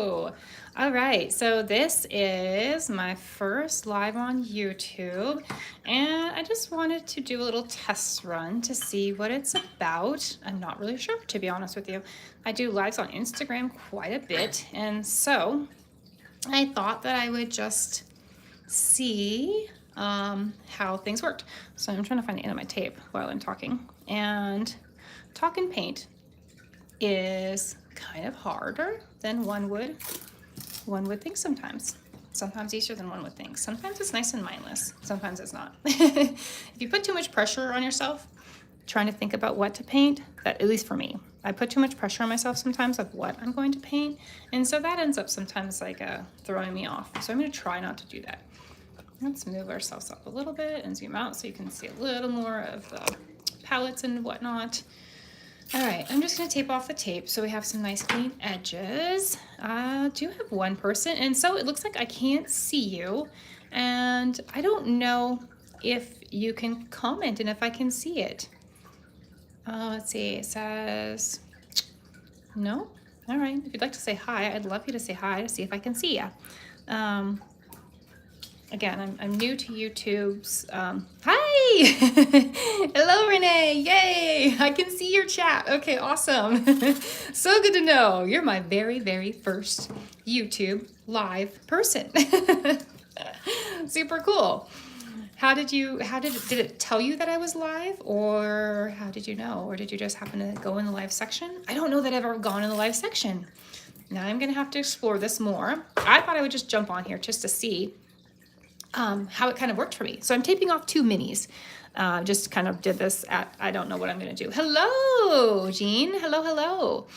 Hello. All right, so this is my first live on YouTube, and I just wanted to do a little test run to see what it's about. I'm not really sure, to be honest with you. I do lives on Instagram quite a bit, and so I thought that I would just see how things worked. So I'm trying to find the end of my tape while I'm talking. And talk and paint is kind of harder than one would think sometimes. Sometimes easier than one would think. Sometimes it's nice and mindless. Sometimes it's not. If you put too much pressure on yourself trying to think about what to paint, that, at least for me, I put too much pressure on myself sometimes of what I'm going to paint. And so that ends up sometimes like throwing me off. So I'm going to try not to do that. Let's move ourselves up a little bit and zoom out so you can see a little more of the palettes and whatnot. All right, I'm just gonna tape off the tape so we have some nice clean edges. I do have one person, and so it looks like I can't see you, and I don't know if you can comment and if I can see it. Let's see, it says, no? All right, if you'd like to say hi, I'd love you to say hi to see if I can see you. Again, I'm new to YouTube's, hi! Hello, Renee, yay! I can see your chat. Okay, awesome. So good to know. You're my very, very first YouTube live person. Super cool. Did it tell you that I was live, or how did you know? Or did you just happen to go in the live section? I don't know that I've ever gone in the live section. Now I'm gonna have to explore this more. I thought I would just jump on here just to see how it kind of worked for me. So I'm taping off 2 minis. Just kind of did this at, I don't know what I'm going to do. Hello, Jean. Hello, hello.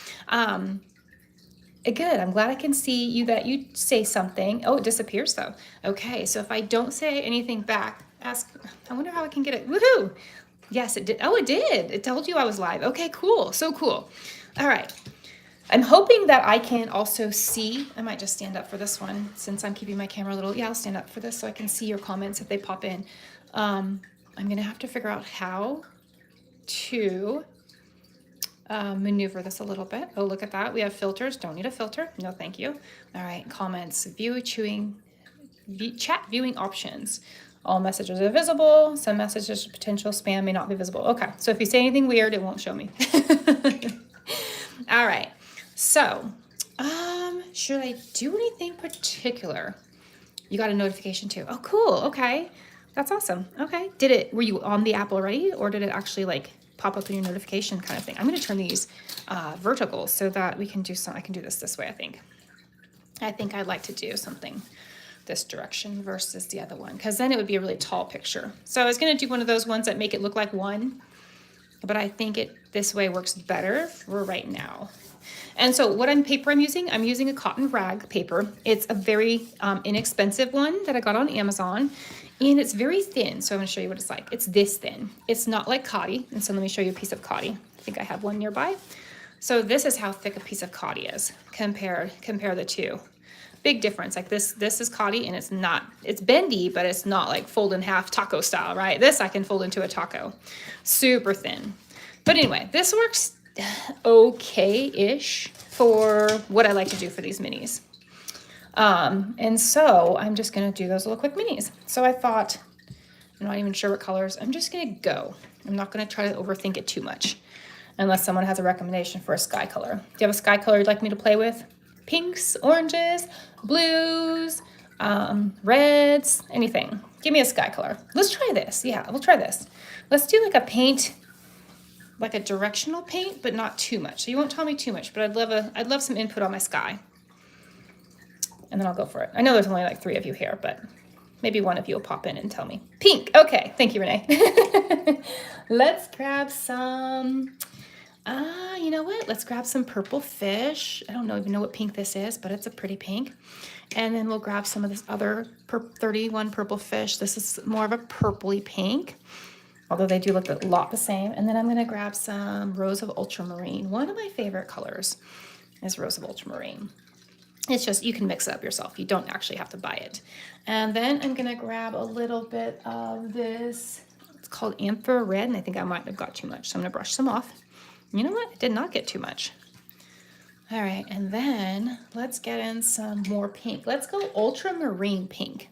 Good. I'm glad I can see you that you say something. Oh, it disappears though. Okay. So if I don't say anything back, ask, I wonder how I can get it. Woohoo. Yes, it did. Oh, it did. It told you I was live. Okay, cool. So cool. All right. I'm hoping that I can also see, I might just stand up for this one since I'm keeping my camera a little, yeah, I'll stand up for this so I can see your comments if they pop in. I'm gonna have to figure out how to maneuver this a little bit. Oh, look at that, we have filters, don't need a filter, no thank you. All right, comments, chat viewing options. All messages are visible, some messages potential spam may not be visible. Okay, so if you say anything weird, it won't show me. All right. So, should I do anything particular? You got a notification too. Oh, cool. Okay. That's awesome. Okay. Were you on the app already, or did it actually like pop up in your notification kind of thing? I'm going to turn these verticals so that we can do I can do this way, I think. I think I'd like to do something this direction versus the other one, because then it would be a really tall picture. So I was going to do one of those ones that make it look like one, but I think this way works better for right now. And so what paper I'm using a cotton rag paper. It's a very inexpensive one that I got on Amazon, and it's very thin. So I'm gonna show you what it's like. It's this thin. It's not like cotton. And so let me show you a piece of cotton. I think I have one nearby. So this is how thick a piece of cotton is. Compare the two. Big difference. Like this is cotton, and it's bendy, but it's not like fold in half taco style, right? This I can fold into a taco. Super thin. But anyway, this works okay-ish for what I like to do for these minis. And so I'm just going to do those little quick minis. So I thought, I'm not even sure what colors. I'm just going to go. I'm not going to try to overthink it too much unless someone has a recommendation for a sky color. Do you have a sky color you'd like me to play with? Pinks, oranges, blues, reds, anything. Give me a sky color. Let's try this. Yeah, we'll try this. Let's do like a paint, like a directional paint, but not too much. So you won't tell me too much, but I'd love some input on my sky. And then I'll go for it. I know there's only like 3 of you here, but maybe one of you will pop in and tell me. Pink. Okay. Thank you, Renee. Let's grab some, you know what? Let's grab some purple fish. I don't even know what pink this is, but it's a pretty pink. And then we'll grab some of this other 31 purple fish. This is more of a purpley pink, although they do look a lot the same. And then I'm going to grab some Rose of Ultramarine. One of my favorite colors is Rose of Ultramarine. It's just, you can mix it up yourself. You don't actually have to buy it. And then I'm going to grab a little bit of this. It's called Anther Red, and I think I might have got too much, so I'm going to brush some off. You know what? I did not get too much. All right, and then let's get in some more pink. Let's go ultramarine pink.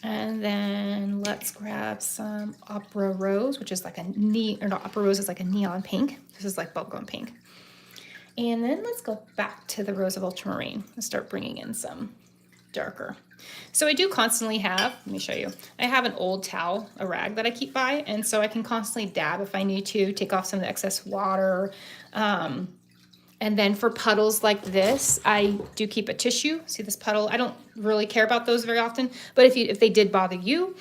And then let's grab some opera rose, which is like opera rose is like a neon pink. This is like bubblegum pink. And then let's go back to the rose of ultramarine and start bringing in some darker. So I do constantly have, let me show you, I have an old towel, a rag that I keep by, and so I can constantly dab if I need to, take off some of the excess water. And then for puddles like this, I do keep a tissue. See this puddle? I don't really care about those very often, but if they did bother you,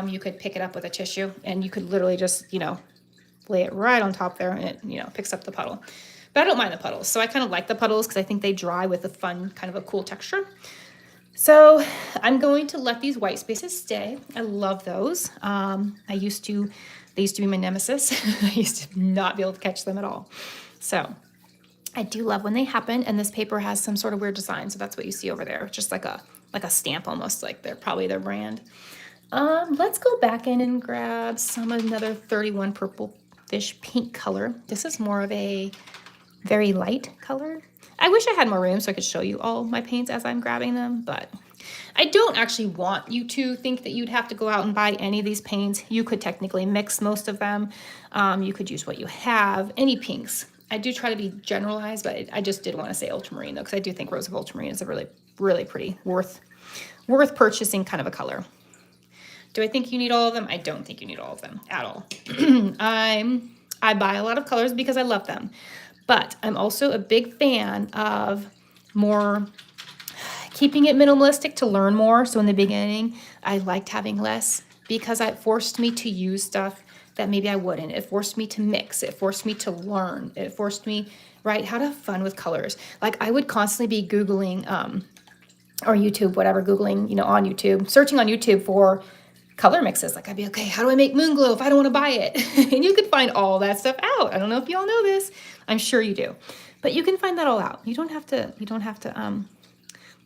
you could pick it up with a tissue and you could literally just, lay it right on top there and it, picks up the puddle. But I don't mind the puddles. So I kind of like the puddles because I think they dry with a fun, kind of a cool texture. So I'm going to let these white spaces stay. I love those. They used to be my nemesis. I used to not be able to catch them at all. So I do love when they happen, and this paper has some sort of weird design, so that's what you see over there. Just like a stamp almost, like they're probably their brand. Let's go back in and grab another 31 Purple Fish pink color. This is more of a very light color. I wish I had more room so I could show you all my paints as I'm grabbing them, but I don't actually want you to think that you'd have to go out and buy any of these paints. You could technically mix most of them. You could use what you have, any pinks. I do try to be generalized, but I just did want to say ultramarine though, because I do think Rose of Ultramarine is a really, really pretty, worth purchasing kind of a color. Do I think you need all of them? I don't think you need all of them at all. I buy a lot of colors because I love them, but I'm also a big fan of more keeping it minimalistic to learn more. So in the beginning, I liked having less because it forced me to use stuff that maybe I wouldn't. It forced me to mix. It forced me to learn. It forced me, right, how to have fun with colors. Like I would constantly be Googling or YouTube, whatever, Googling, on YouTube, searching on YouTube for color mixes. Like I'd be, okay, how do I make moon glow if I don't want to buy it? And you could find all that stuff out. I don't know if you all know this. I'm sure you do. But you can find that all out. You don't have to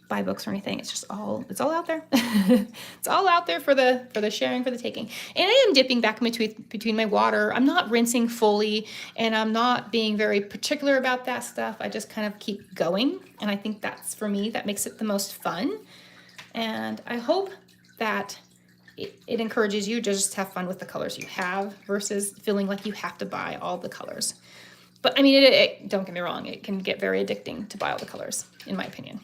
buy books or anything. It's all out there. It's all out there for the sharing, for the taking. And I am dipping back in between my water. I'm not rinsing fully, and I'm not being very particular about that stuff. I just kind of keep going. And I think that's, for me, that makes it the most fun. And I hope that it encourages you to just have fun with the colors you have versus feeling like you have to buy all the colors. But I mean, don't get me wrong, it can get very addicting to buy all the colors, in my opinion.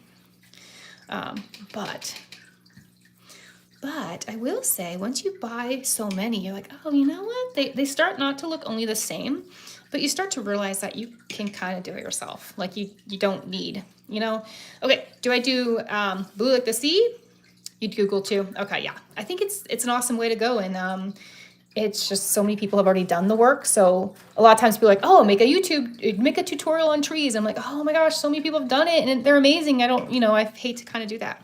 But I will say, once you buy so many, you're like, oh, you know what? They start not to look only the same, but you start to realize that you can kind of do it yourself. Like you don't need, Okay, do I do Blue Like the Sea? You'd Google too. Okay, yeah. I think it's an awesome way to go, and it's just so many people have already done the work. So a lot of times people are like, oh, make a tutorial on trees. I'm like, oh my gosh, so many people have done it and they're amazing. I hate to kind of do that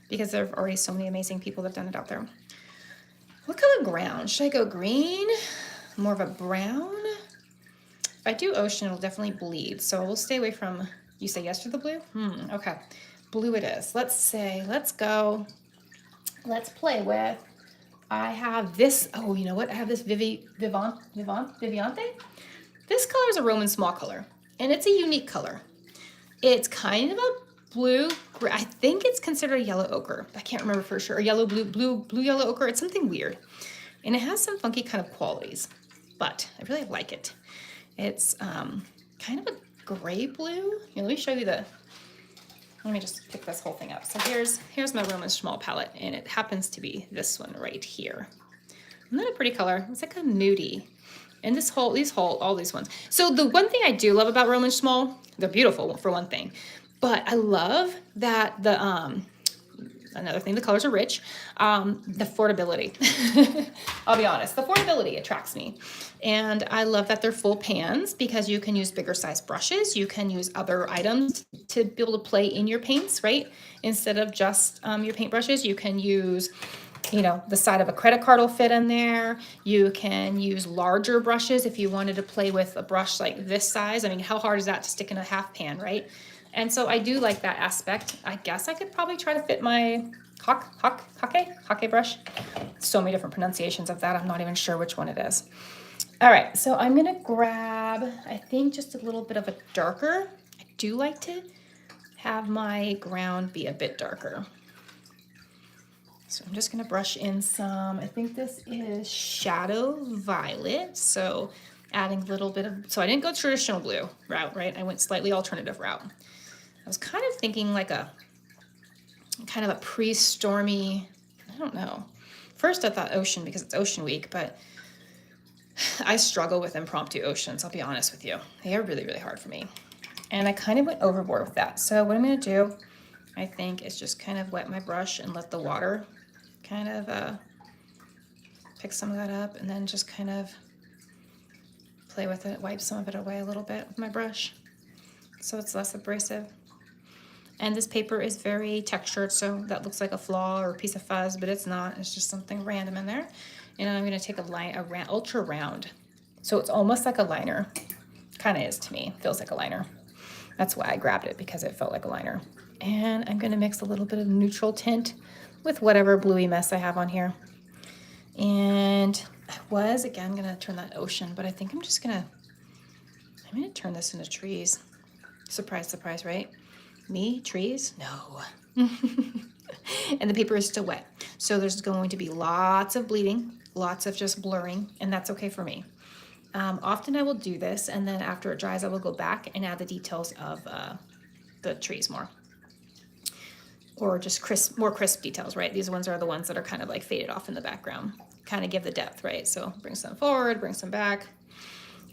because there are already so many amazing people that have done it out there. What color ground? Should I go green? More of a brown? If I do ocean, it'll definitely bleed. So we'll stay away from, you say yes to the blue? Okay. Blue it is. Let's play with, I have this, oh, you know what? I have this Viviante. This color is a Roman small color, and it's a unique color. It's kind of a blue, I think it's considered a yellow ochre. I can't remember for sure. A yellow, blue, yellow ochre. It's something weird. And it has some funky kind of qualities, but I really like it. It's kind of a gray blue. Here, let me show you let me just pick this whole thing up. So here's my Roman Schmal palette, and it happens to be this one right here. Isn't that a pretty color? It's like a moody. And all these ones. So the one thing I do love about Roman Schmal, they're beautiful for one thing, but I love that another thing, the colors are rich. The affordability. I'll be honest, the affordability attracts me. And I love that they're full pans because you can use bigger size brushes. You can use other items to be able to play in your paints, right? Instead of just your paint brushes, you can use, the side of a credit card will fit in there. You can use larger brushes if you wanted to play with a brush like this size. I mean, how hard is that to stick in a half pan, right? And so I do like that aspect. I guess I could probably try to fit my hake brush. So many different pronunciations of that. I'm not even sure which one it is. All right, so I'm gonna grab, I think, just a little bit of a darker. I do like to have my ground be a bit darker. So I'm just gonna brush in some, I think this is Shadow Violet. So adding a little bit of, so I didn't go traditional blue route, right? I went slightly alternative route. I was kind of thinking like a, kind of a pre-stormy, I don't know. First I thought ocean because it's Ocean Week, but I struggle with impromptu oceans, I'll be honest with you. They are really, really hard for me. And I kind of went overboard with that. So what I'm gonna do, I think, is just kind of wet my brush and let the water kind of pick some of that up, and then just kind of play with it, wipe some of it away a little bit with my brush so it's less abrasive. And this paper is very textured, so that looks like a flaw or a piece of fuzz, but it's not. It's just something random in there. And I'm gonna take a ultra round. So it's almost like a liner. Kind of is to me, feels like a liner. That's why I grabbed it, because it felt like a liner. And I'm gonna mix a little bit of neutral tint with whatever bluey mess I have on here. And I was, again, gonna turn that ocean, but I think I'm gonna turn this into trees. Surprise, surprise, right? Me, trees? No. And the paper is still wet. So there's going to be lots of bleeding, lots of just blurring, and that's okay for me. Often I will do this, and then after it dries, I will go back and add the details of the trees more. Or just more crisp details, right? These ones are the ones that are kind of like faded off in the background, kind of give the depth, right? So bring some forward, bring some back.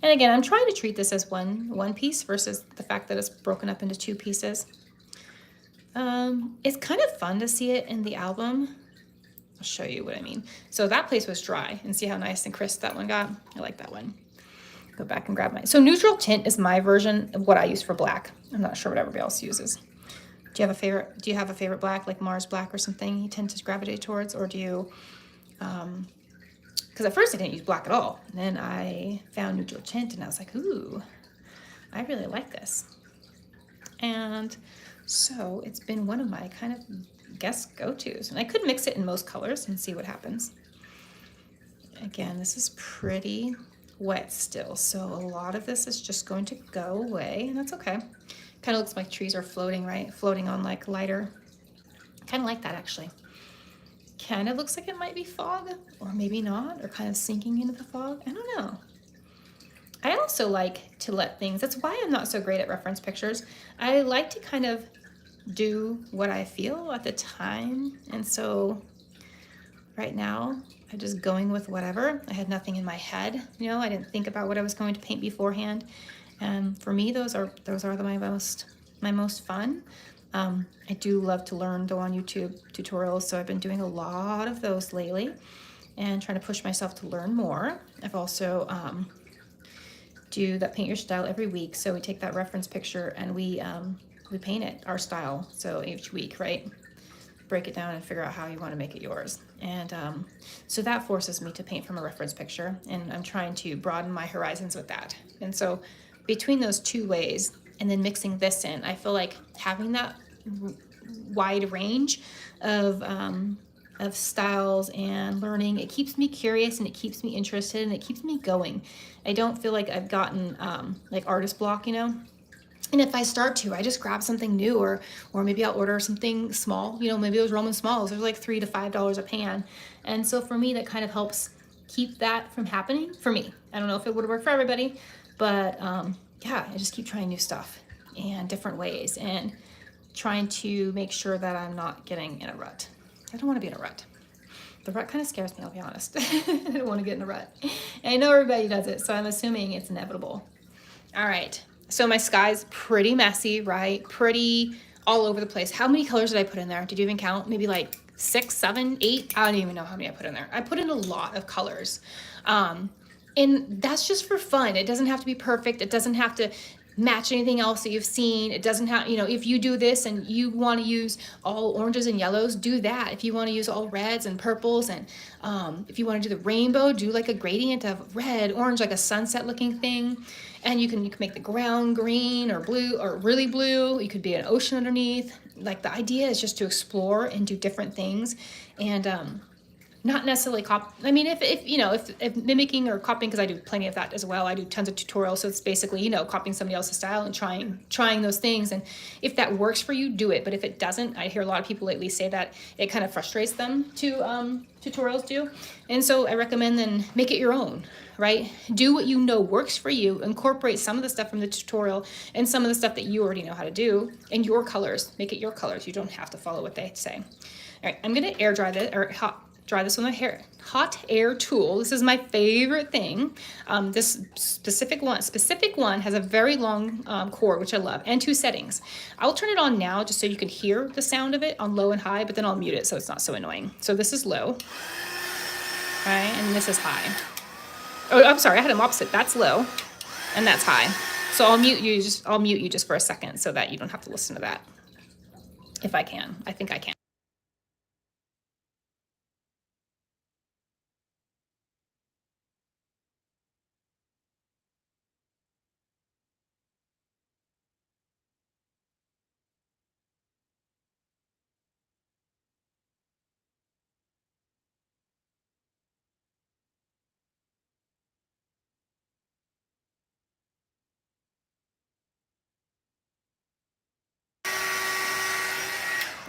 And again, I'm trying to treat this as one piece versus the fact that it's broken up into two pieces. It's kind of fun to see it in the album. I'll show you what I mean. So that place was dry, and see how nice and crisp that one got? I like that one. Go back and grab mine. So neutral tint is my version of what I use for black. I'm not sure what everybody else uses. Do you have a favorite black, like Mars black or something you tend to gravitate towards? Or do you, because at first I didn't use black at all. And then I found neutral tint and I was like, ooh, I really like this. And so it's been one of my kind of, guess, go-tos. And I could mix it in most colors and see what happens. Again, this is pretty wet still. So a lot of this is just going to go away, and that's okay. Kind of looks like trees are floating, right? Floating on like lighter. Kind of like that, actually. Kind of looks like it might be fog, or maybe not, or kind of sinking into the fog. I don't know. I also like to let things, that's why I'm not so great at reference pictures. I like to kind of do what I feel at the time. And so right now, I'm just going with whatever. I had nothing in my head. You know, I didn't think about what I was going to paint beforehand. And for me, those are my most fun. I do love to learn, go on YouTube tutorials, so I've been doing a lot of those lately and trying to push myself to learn more. I've also do that paint your style every week, so we take that reference picture and we paint it our style. So each week, right? Break it down and figure out how you want to make it yours. And so that forces me to paint from a reference picture, and I'm trying to broaden my horizons with that. And so between those two ways and then mixing this in, I feel like having that wide range of styles and learning, it keeps me curious and it keeps me interested and it keeps me going. I don't feel like I've gotten like artist block, you know. And if I start to, I just grab something new, or maybe I'll order something small, you know, maybe those Roman smalls, they're like $3 to $5 a pan. And so for me, that kind of helps keep that from happening for me. I don't know if it would work for everybody, but yeah, I just keep trying new stuff and different ways and trying to make sure that I'm not getting in a rut. I don't want to be in a rut. The rut kind of scares me, I'll be honest. I don't want to get in a rut. And I know everybody does it, so I'm assuming it's inevitable. All right. So my sky's pretty messy, right? Pretty all over the place. How many colors did I put in there? Did you even count? Maybe like 6, 7, 8? I don't even know how many I put in there. I put in a lot of colors. And that's just for fun. It doesn't have to be perfect. It doesn't have to match anything else that you've seen. It doesn't have, you know, if you do this and you want to use all oranges and yellows, do that. If you want to use all reds and purples, and if you want to do the rainbow, do like a gradient of red, orange, like a sunset looking thing. And you can make the ground green or blue or really blue. You could be an ocean underneath. Like, the idea is just to explore and do different things. And not necessarily I mean, if you know, if mimicking or copying, because I do plenty of that as well. I do tons of tutorials, so it's basically, you know, copying somebody else's style and trying those things. And if that works for you, do it. But if it doesn't, I hear a lot of people lately say that it kind of frustrates them to tutorials do. And so I recommend then make it your own, right? Do what you know works for you. Incorporate some of the stuff from the tutorial and some of the stuff that you already know how to do, and your colors. Make it your colors. You don't have to follow what they say. All right, I'm gonna air dry this, or dry this with my hot air tool. This is my favorite thing. This specific one has a very long cord, which I love, and 2 settings. I'll turn it on now just so you can hear the sound of it on low and high, but then I'll mute it so it's not so annoying. So this is low, right, and this is high. Oh, I'm sorry, I had them opposite. That's low, and that's high. So I'll mute you just for a second so that you don't have to listen to that. If I can, I think I can.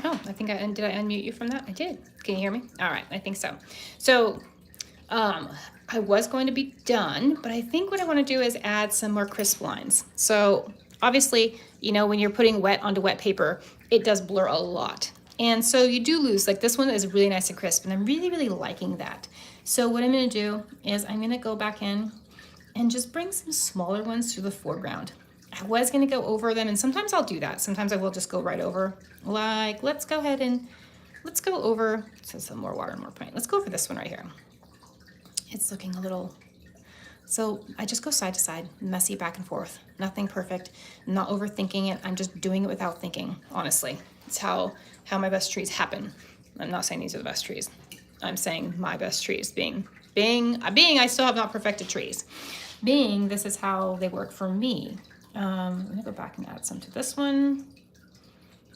Oh, I think did I unmute you from that? I did. Can you hear me? All right, I think so. So I was going to be done, but I think what I want to do is add some more crisp lines. So obviously, you know, when you're putting wet onto wet paper, it does blur a lot. And so you do lose, like this one is really nice and crisp, and I'm really, really liking that. So what I'm gonna do is I'm gonna go back in and just bring some smaller ones to the foreground. I was gonna go over them, and sometimes I'll do that. Sometimes I will just go right over. Like, let's go ahead and let's go over, so some more water and more paint. Let's go over this one right here. It's looking a little, so I just go side to side, messy back and forth. Nothing perfect, I'm not overthinking it. I'm just doing it without thinking, honestly. It's how my best trees happen. I'm not saying these are the best trees. I'm saying my best trees being I still have not perfected trees. This is how they work for me. I'm gonna go back and add some to this one.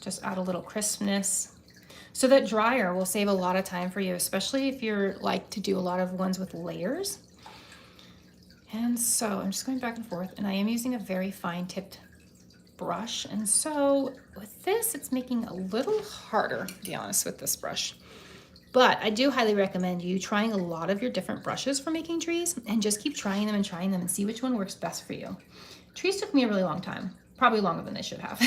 Just add a little crispness. So that dryer will save a lot of time for you, especially if you're like to do a lot of ones with layers. And so I'm just going back and forth, and I am using a very fine tipped brush. And so with this, it's making it a little harder, to be honest, with this brush. But I do highly recommend you trying a lot of your different brushes for making trees, and just keep trying them and see which one works best for you. Trees took me a really long time, probably longer than they should have.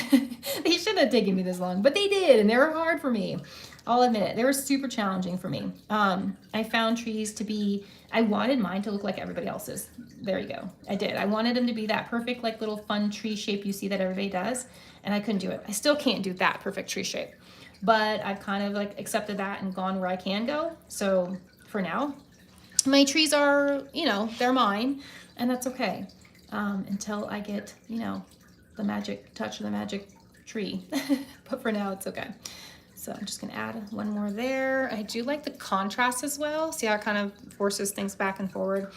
They shouldn't have taken me this long, but they did, and they were hard for me. I'll admit it, they were super challenging for me. I found trees to be, I wanted mine to look like everybody else's. There you go, I did. I wanted them to be that perfect, like little fun tree shape you see that everybody does, and I couldn't do it. I still can't do that perfect tree shape, but I've kind of like accepted that and gone where I can go. So for now, my trees are, you know, they're mine, and that's okay. Until I get, you know, the magic touch of the magic tree. But for now, it's okay. So I'm just gonna add one more there. I do like the contrast as well. See how it kind of forces things back and forward.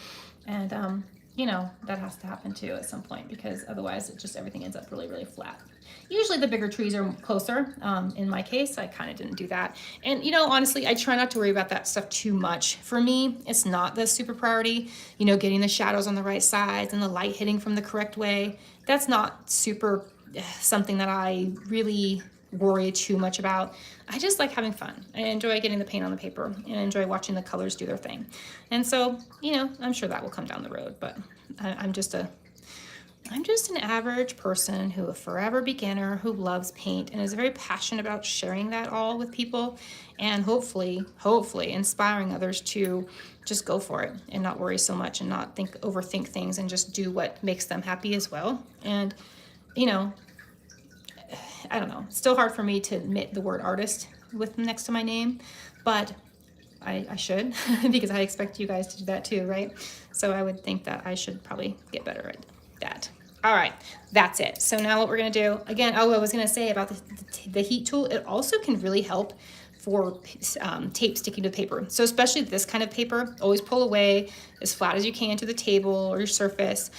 And you know, that has to happen too at some point, because otherwise it just, everything ends up really, really flat. Usually the bigger trees are closer. In my case, I kind of didn't do that. And you know, honestly, I try not to worry about that stuff too much. For me, it's not the super priority, you know, getting the shadows on the right sides and the light hitting from the correct way. That's not super something that I really worry too much about. I just like having fun. I enjoy getting the paint on the paper, and I enjoy watching the colors do their thing. And so, you know, I'm sure that will come down the road, but I'm just an average person who, a forever beginner who loves paint and is very passionate about sharing that all with people, and hopefully inspiring others to just go for it and not worry so much and not overthink things, and just do what makes them happy as well. And, you know, I don't know, it's still hard for me to admit the word artist with next to my name, but I should, because I expect you guys to do that too, right? So I would think that I should probably get better at that. All right, that's it. So now what we're gonna do, again, I was gonna say about the heat tool, it also can really help for tape sticking to paper. So especially this kind of paper, always pull away as flat as you can to the table or your surface.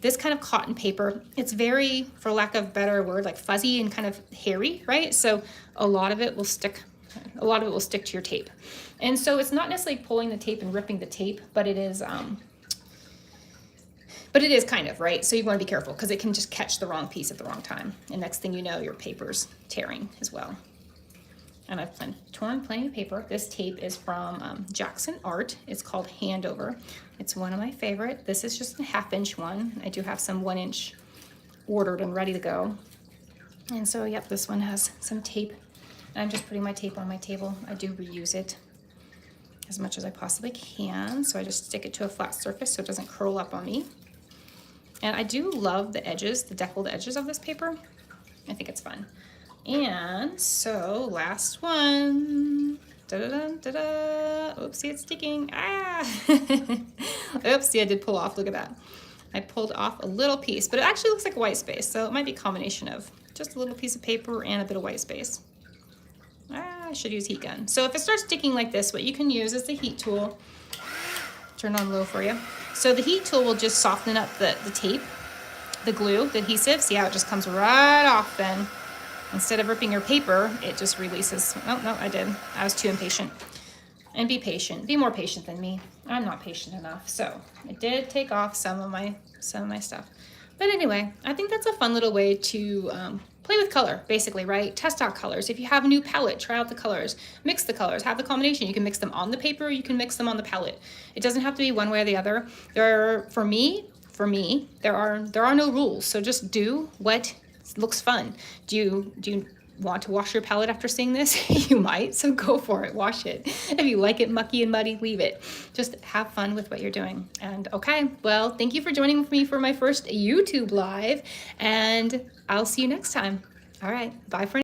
This kind of cotton paper, it's very, for lack of a better word, like fuzzy and kind of hairy, right? So a lot of it will stick to your tape. And so it's not necessarily pulling the tape and ripping the tape, but it is kind of, right? So you want to be careful because it can just catch the wrong piece at the wrong time. And next thing you know, your paper's tearing as well. And I've torn plenty of paper. This tape is from Jackson Art. It's called Handover. It's one of my favorite. This is just a 1/2 inch one. I do have some 1 inch ordered and ready to go. And so, yep, this one has some tape. I'm just putting my tape on my table. I do reuse it as much as I possibly can. So I just stick it to a flat surface so it doesn't curl up on me. And I do love the edges, the deckled edges of this paper. I think it's fun. And so last one, da-da-da-da-da. Oopsie, it's sticking. Ah, oopsie, I did pull off, look at that. I pulled off a little piece, but it actually looks like white space. So it might be a combination of just a little piece of paper and a bit of white space. Ah, I should use heat gun. So if it starts sticking like this, what you can use is the heat tool. Turn on low for you. So the heat tool will just soften up the tape, the glue, the adhesive. See how it just comes right off then. Instead of ripping your paper, it just releases. Oh, no, I did. I was too impatient. And be patient. Be more patient than me. I'm not patient enough. So it did take off some of my stuff. But anyway, I think that's a fun little way to play with color, basically, right? Test out colors. If you have a new palette, try out the colors. Mix the colors. Have the combination. You can mix them on the paper, or you can mix them on the palette. It doesn't have to be one way or the other. For me, there are no rules. So just do what looks fun. Do you want to wash your palette after seeing this? You might, so go for it, wash it. If you like it mucky and muddy, leave it. Just have fun with what you're doing. And okay, well, thank you for joining me for my first YouTube live, and I'll see you next time. All right, bye for now.